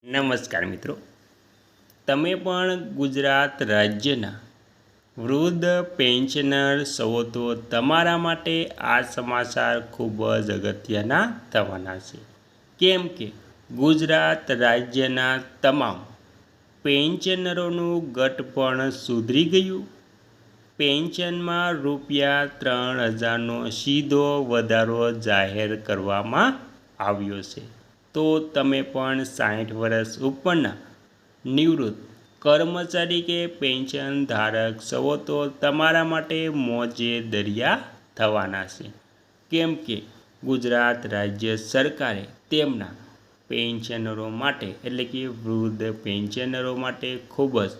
નમસ્કાર મિત્રો, તમે પણ ગુજરાત રાજ્યના વૃદ્ધ પેન્શનર છો તો તમારા માટે આ સમાચાર ખૂબ જ અગત્યના થવાના છે. કેમ કે ગુજરાત રાજ્યના તમામ પેન્શનરોનું ગટ પણ સુધરી ગયું. પેન્શનમાં ₹3000નો સીધો વધારો જાહેર કરવામાં આવ્યો છે. તો તમે પણ 60 વર્ષ ઉપરના નિવૃત્ત કર્મચારી કે પેન્શન ધારક છો તો તમારા માટે મોજે દરિયા થવાના છે. કેમ કે ગુજરાત રાજ્ય સરકારે તેમના પેન્શનરો માટે એટલે કે વૃદ્ધ પેન્શનરો માટે ખૂબ જ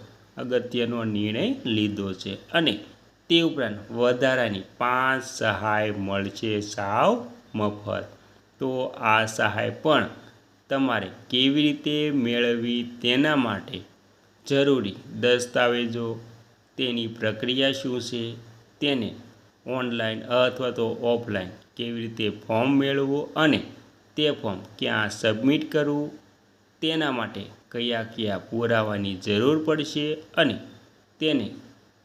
અગત્યનો નિર્ણય લીધો છે અને તે ઉપરાંત વધારાની 5 સહાય મળશે સાવ મફત. તો આ સહાય પણ તમારે કેવી રીતે મેળવવી તેના માટે જરૂરી દસ્તાવેજો, તેની પ્રક્રિયા શું છે, તેને ઓનલાઈન અથવા તો ઓફલાઈન કેવી રીતે ફોર્મ મેળવવું અને તે ફોર્મ ક્યાં સબમિટ કરવું, તેના માટે કયા કયા પુરાવાની જરૂર પડશે અને તેને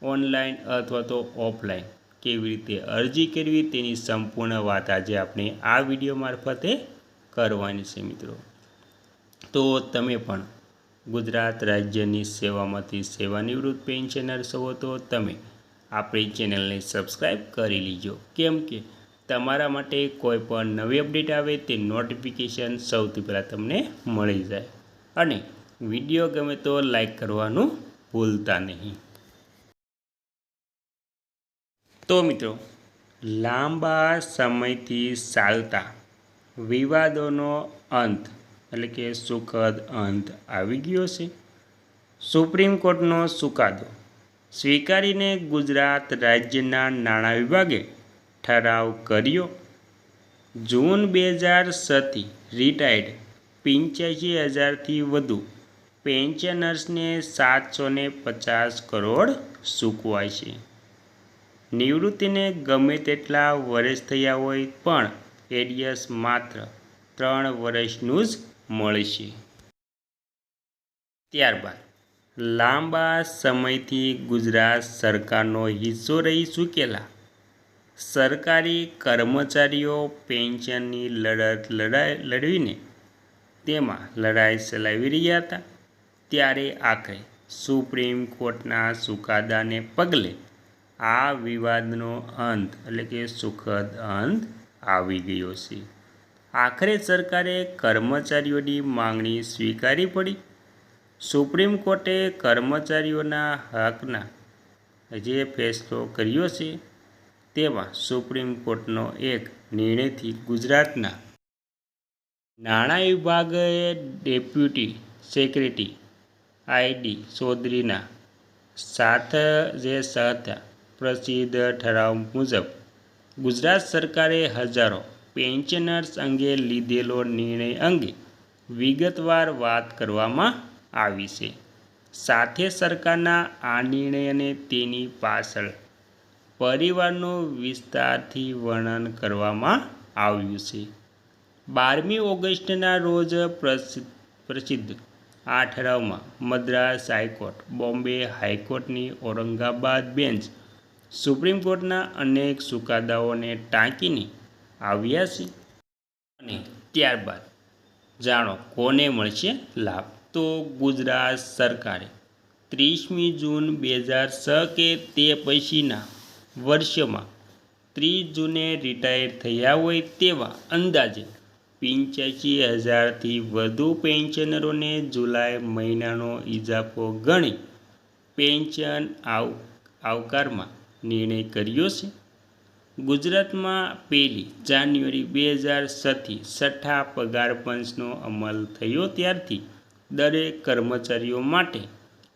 ઓનલાઈન અથવા તો ઓફલાઈન કેવી રીતે અરજી કરવી તેની સંપૂર્ણ વાત આજે આપણે આ વિડીયો મારફતે કરવાની છે મિત્રો. તો તમે પણ ગુજરાત રાજ્યની સેવામાંથી સેવાનિવૃત્ત પેન્શનર છો તો તમે આપણી ચેનલને સબસ્ક્રાઈબ કરી લીજો. કેમ કે તમારા માટે કોઈ પણ નવી અપડેટ આવે તે નોટિફિકેશન સૌથી પહેલાં તમને મળી જાય. અને વિડીયો ગમે તો લાઈક કરવાનું ભૂલતા નહીં. તો મિત્રો, લાંબા સમયથી ચાલતા વિવાદોનો અંત એટલે કે સુખદ અંત આવી ગયો છે. સુપ્રીમ કોર્ટનો ચુકાદો સ્વીકારીને ગુજરાત રાજ્યના નાણાં વિભાગે ઠરાવ કર્યો. જૂન 2006થી રિટાયર્ડ 85,000થી વધુ પેન્શનર્સને 750 કરોડ ચૂકવાય છે. નિવૃત્તિને ગમે તેટલા વર્ષ થયા હોય પણ એરિયર્સ માત્ર 3 વર્ષનું જ મળશે. ત્યારબાદ લાંબા સમયથી ગુજરાત સરકારનો હિસ્સો રહી ચૂકેલા સરકારી કર્મચારીઓ પેન્શનની લડત લડવીને તેમાં લડાઈ ચલાવી રહ્યા હતા. ત્યારે આખરે સુપ્રીમ કોર્ટના ચુકાદાને પગલે આ વિવાદનો અંત એટલે કે સુખદ અંત આવી ગયો છે. આખરે સરકારે કર્મચારીઓની માંગણી સ્વીકારવી પડી. સુપ્રીમ કોર્ટે કર્મચારીઓના હકના જે ફેસલો કર્યો છે તેમાં સુપ્રીમ કોર્ટનો એક નિર્ણયથી ગુજરાતના નાણાં વિભાગે ડેપ્યુટી સેક્રેટરી આઈ.ડી. ચૌધરીના સાથે પ્રસિદ્ધ ઠરાવ મુજબ ગુજરાત સરકારે હજારો પેન્શનર્સ અંગે લીધેલો નિર્ણય અંગે વિગતવાર વાત કરવામાં આવી છે. સાથે સરકારના આ નિર્ણય અને તેની પાછળ પરિવારનું વિસ્તારથી વર્ણન કરવામાં આવ્યું છે. 12મી ઓગસ્ટના રોજ પ્રસિદ્ધ આ ઠરાવમાં મદ્રાસ હાઈકોર્ટ, બોમ્બે હાઈકોર્ટની ઔરંગાબાદ બેન્ચ સુપ્રીમ કોર્ટના અનેક ચુકાદાઓને ટાંકીને આવ્યા છે. અને ત્યારબાદ જાણો કોને મળશે લાભ. તો ગુજરાત સરકારે 30મી જૂન 2006 કે તે પછીના વર્ષોમાં 30 જૂને રિટાયર થયા હોય તેવા અંદાજે 85,000થી વધુ પેન્શનરોને જુલાઈ મહિનાનો ઇજાફો ગણી પેન્શન આવકારમાં નિર્ણય કર્યો છે. ગુજરાતમાં 1 જાન્યુઆરી 2006થી છઠ્ઠા પગાર પંચનો અમલ થયો ત્યારથી દરેક કર્મચારીઓ માટે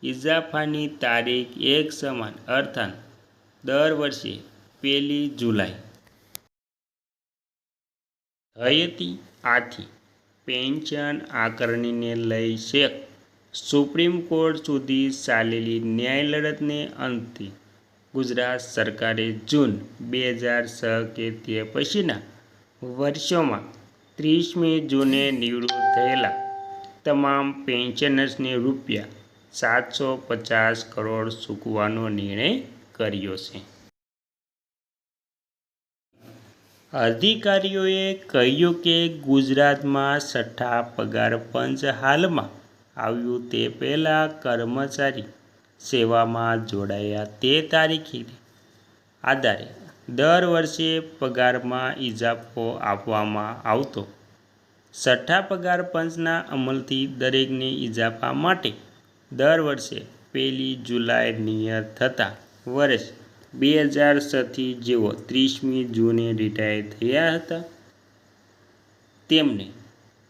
ઇજાફાની તારીખ એક સમાન અર્થાત દર વર્ષે 1 જુલાઈ થઈ હતી. આથી પેન્શન આકારણીને લઈ છેક સુપ્રીમ કોર્ટ સુધી ચાલેલી ન્યાય લડતને અંતે ગુજરાત સરકારે જૂન 2006 કે તે પછીના વર્ષોમાં 30મી જૂને નિવૃત્ત થયેલા તમામ પેન્શનર્સને ₹750 કરોડ ચૂકવવાનો નિર્ણય કર્યો છે. અધિકારીઓએ કહ્યું કે ગુજરાતમાં છઠ્ઠા પગાર પંચ હાલમાં આવ્યું તે પહેલાં કર્મચારી સેવામાં જોડાયા તે તારીખને આધારે દર વર્ષે પગારમાં ઇજાફો આપવામાં આવતો. છઠ્ઠા પગાર પંચના અમલથી દરેકને ઇજાફા માટે દર વર્ષે 1 જુલાઈ નિયત થતાં વર્ષ 2006થી જેઓ 30મી જૂને રિટાયર થયા હતા તેમને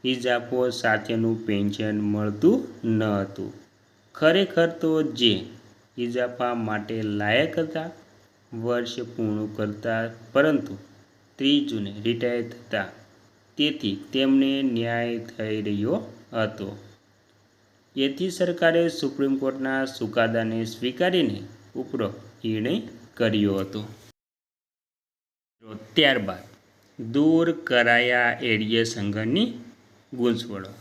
ઇજાફો સાથેનું પેન્શન મળતું ન હતું. ખરેખર તો જે ઇજાફા માટે લાયક હતા વર્ષ પૂર્ણ કરતા પરંતુ 30 જૂને રિટાયર થતા તેથી તેમને ન્યાય થઈ રહ્યો હતો. એથી સરકારે સુપ્રીમ કોર્ટના ચુકાદાને સ્વીકારીને ઉપરોક્ત નિર્ણય કર્યો હતો. ત્યારબાદ દૂર કરાયા એરિયસ અંગેની ગૂંચવણો.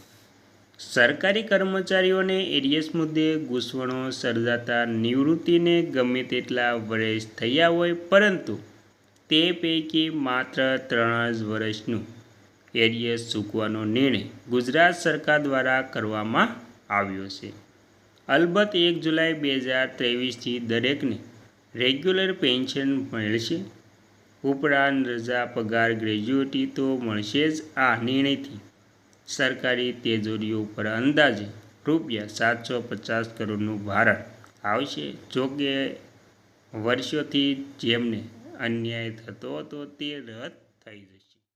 સરકારી કર્મચારીઓને એરિયસ મુદ્દે ગૂંચવણો સર્જાતા નિવૃત્તિને ગમે તેટલા વર્ષ થયા હોય પરંતુ તે પૈકી માત્ર 3 જ વર્ષનું એરિયસ ચૂકવવાનો નિર્ણય ગુજરાત સરકાર દ્વારા કરવામાં આવ્યો છે. અલબત્ત 1 જુલાઈ 2023થી દરેકને રેગ્યુલર પેન્શન મળશે. ઉપરાંત રજા પગાર ગ્રેજ્યુટી તો મળશે જ. આ નિર્ણયથી સરકારી તિજોરીઓ ઉપર અંદાજે ₹750 કરોડનું ભારણ આવશે. જોકે વર્ષોથી જેમને અન્યાય થતો હતો તે રદ થઈ જશે.